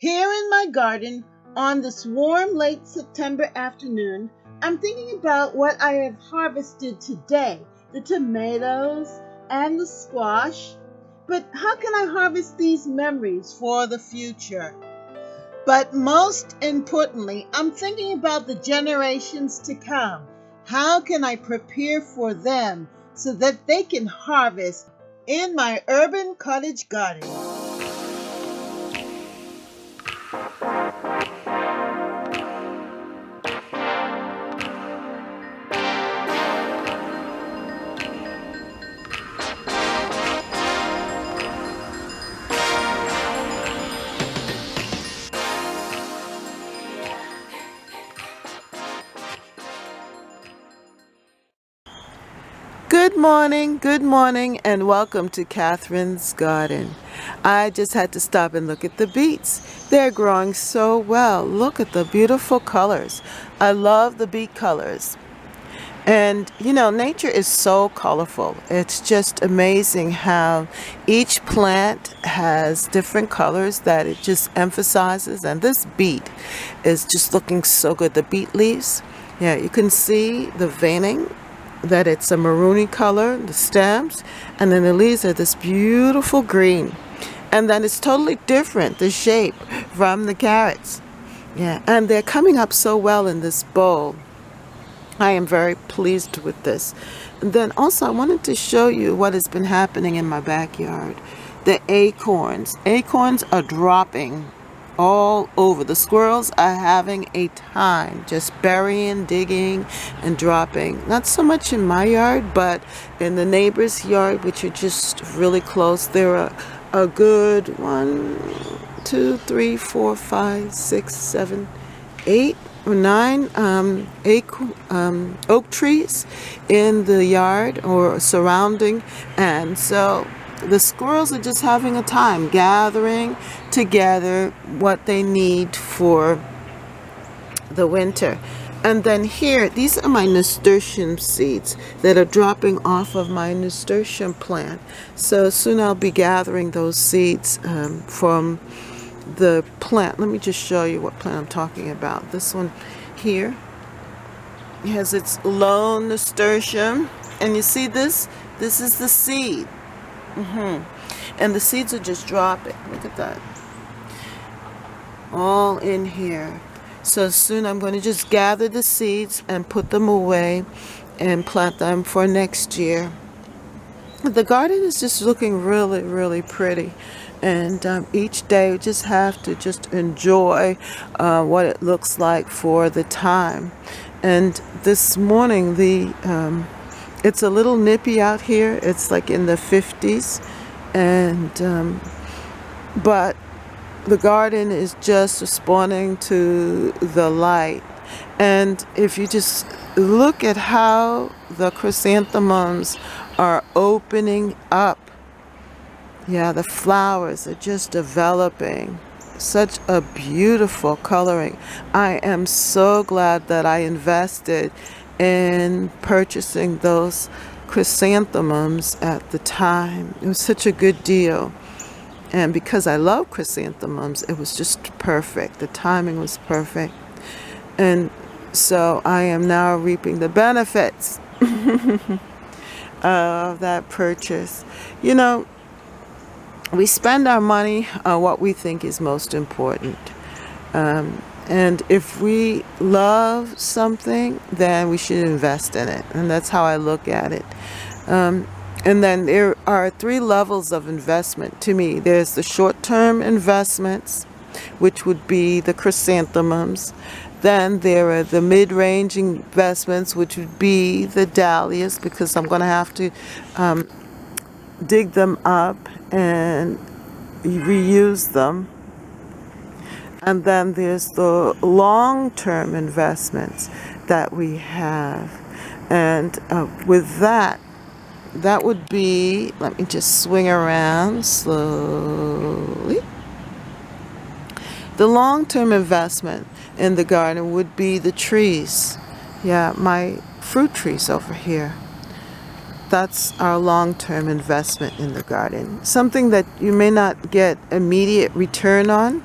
Here in my garden, on this warm late September afternoon, I'm thinking about what I have harvested today, the tomatoes and the squash. But how can I harvest these memories for the future? But most importantly, I'm thinking about the generations to come. How can I prepare for them so that they can harvest in my urban cottage garden? Good morning, and welcome to Catherine's Garden. I just had to stop and look at the beets. They're growing so well. Look at the beautiful colors. I love the beet colors. And nature is so colorful. It's just amazing how each plant has different colors that it just emphasizes. And this beet is just looking so good. The beet leaves, yeah, you can see the veining, that it's a maroony color, the stems, and then the leaves are this beautiful green. And then it's totally different, the shape, from the carrots. Yeah, and they're coming up so well in this bowl. I am very pleased with this. And then also I wanted to show you what has been happening in my backyard. The acorns. Acorns are dropping all over. The squirrels are having a time just burying, digging, and dropping. Not so much in my yard, but in the neighbor's yard, which are just really close. There are a good 1, 2, 3, 4, 5, 6, 7, 8 or 9 oak trees in the yard or surrounding, and so the squirrels are just having a time gathering together what they need for the winter. And then here, these are my nasturtium seeds that are dropping off of my nasturtium plant. So soon I'll be gathering those seeds from the plant. Let me just show you what plant I'm talking about. This one here has its lone nasturtium. And you see this? This is the seed. And the seeds are just dropping. Look at that. All in here. So soon I'm going to just gather the seeds and put them away and plant them for next year. The garden is just looking really, really pretty. And each day we just have to just enjoy what it looks like for the time. And this morning it's a little nippy out here. It's like in the 50s, and but the garden is just responding to the light. And if you just look at how the chrysanthemums are opening up, yeah, the flowers are just developing. Such a beautiful coloring. I am so glad that I invested in purchasing those chrysanthemums at the time. It was such a good deal. And because I love chrysanthemums, it was just perfect. The timing was perfect. And so I am now reaping the benefits of that purchase. We spend our money on what we think is most important. And if we love something, then we should invest in it. And that's how I look at it. And then there are 3 levels of investment to me. There's the short-term investments, which would be the chrysanthemums. Then there are the mid-range investments, which would be the dahlias, because I'm going to have to dig them up and reuse them. And then there's the long-term investments that we have. And with that would be, let me just swing around slowly. The long-term investment in the garden would be the trees. Yeah, my fruit trees over here. That's our long-term investment in the garden. Something that you may not get immediate return on,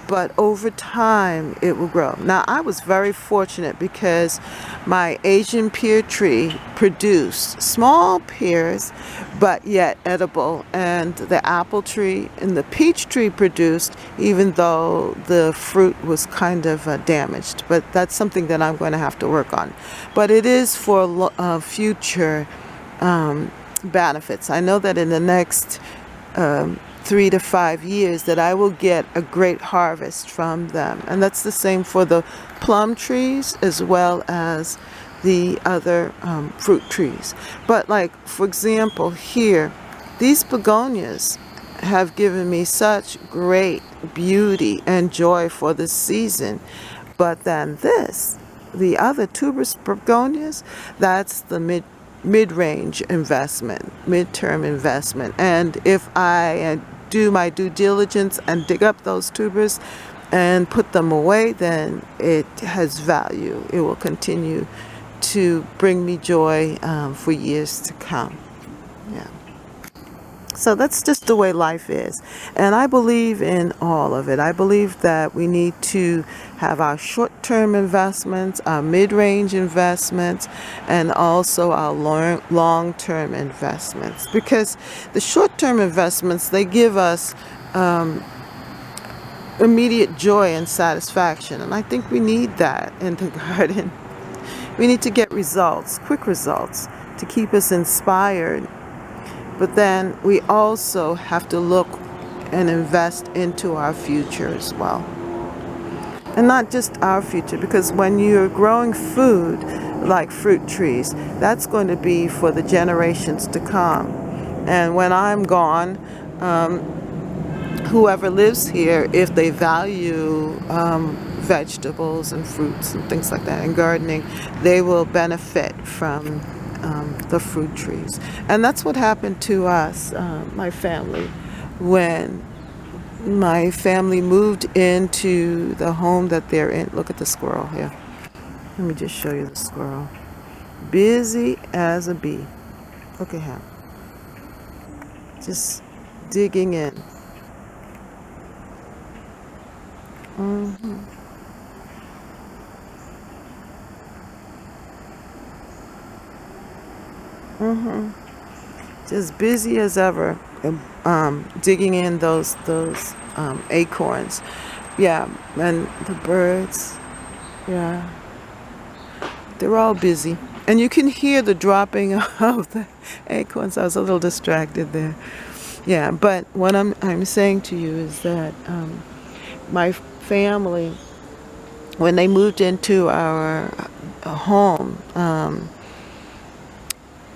but over time it will grow. Now, I was very fortunate because my Asian pear tree produced small pears, but yet edible, and the apple tree and the peach tree produced, even though the fruit was kind of damaged. But that's something that I'm going to have to work on. But it is for future benefits. I know that in the next 3 to 5 years that I will get a great harvest from them. And that's the same for the plum trees as well as the other fruit trees. But like, for example, here, these begonias have given me such great beauty and joy for this season. But then this, the other tuberous begonias, that's the mid-range investment, midterm investment. And if I do my due diligence and dig up those tubers and put them away, then it has value. It will continue to bring me joy for years to come. Yeah. So that's just the way life is. And I believe in all of it. I believe that we need to have our short-term investments, our mid-range investments, and also our long-term investments. Because the short-term investments, they give us immediate joy and satisfaction. And I think we need that in the garden. We need to get results, quick results, to keep us inspired. But then we also have to look and invest into our future as well. And not just our future, because when you're growing food like fruit trees, that's going to be for the generations to come. And when I'm gone, whoever lives here, if they value vegetables and fruits and things like that and gardening, they will benefit from the fruit trees. And that's what happened to us, my family, when my family moved into the home that they're in. Look at the squirrel here. Let me just show you the squirrel. Busy as a bee. Look at him. Just digging in. Just busy as ever, digging in those acorns. Yeah, and the birds. Yeah, they're all busy, and you can hear the dropping of the acorns. I was a little distracted there. Yeah, but what I'm saying to you is that my family, when they moved into our home,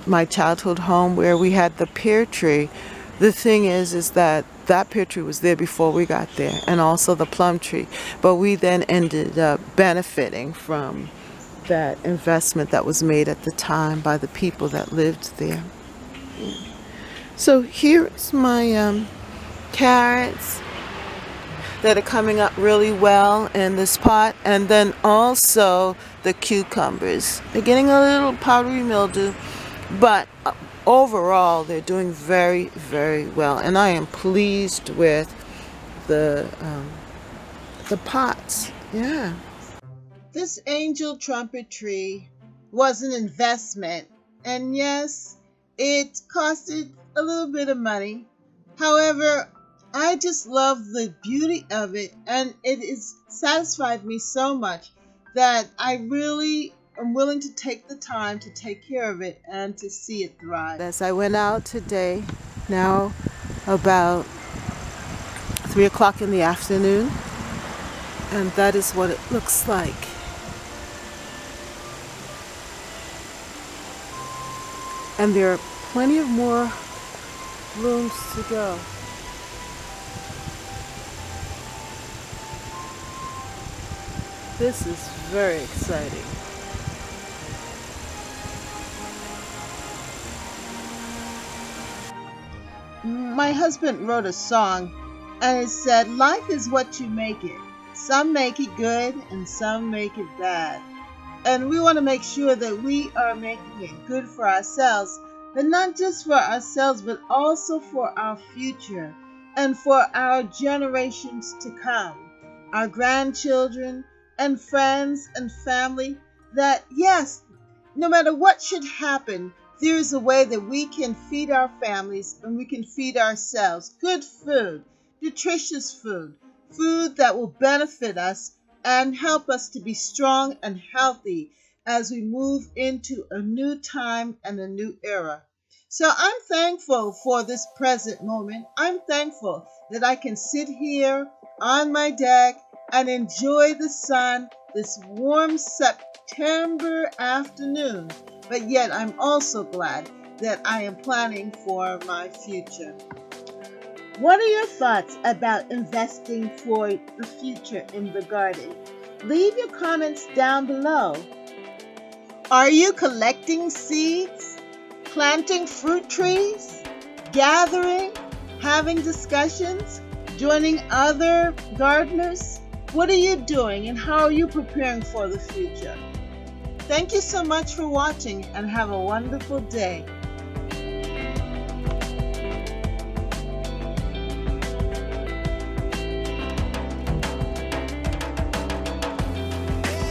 my childhood home where we had the pear tree, the thing is that that pear tree was there before we got there, and also the plum tree. But we then ended up benefiting from that investment that was made at the time by the people that lived there. So here's my carrots that are coming up really well in this pot, and then also the cucumbers. They're getting a little powdery mildew, but overall they're doing very, very well, and I am pleased with the pots. Yeah. This angel trumpet tree was an investment, and yes, it costed a little bit of money. However, I just love the beauty of it, and it has satisfied me so much that I really am willing to take the time to take care of it and to see it thrive. As I went out today, now about 3 o'clock in the afternoon, and that is what it looks like. And there are plenty of more blooms to go. This is very exciting. My husband wrote a song, and it said, "Life is what you make it. Some make it good and some make it bad." And we want to make sure that we are making it good for ourselves, but not just for ourselves, but also for our future and for our generations to come. our grandchildren, and friends and family that, yes, no matter what should happen, there is a way that we can feed our families and we can feed ourselves good food, nutritious food, food that will benefit us and help us to be strong and healthy as we move into a new time and a new era. So I'm thankful for this present moment. I'm thankful that I can sit here on my deck and enjoy the sun this warm September afternoon. But yet I'm also glad that I am planning for my future. What are your thoughts about investing for the future in the garden? Leave your comments down below. Are you collecting seeds, planting fruit trees, gathering, having discussions, joining other gardeners? What are you doing and how are you preparing for the future? Thank you so much for watching and have a wonderful day.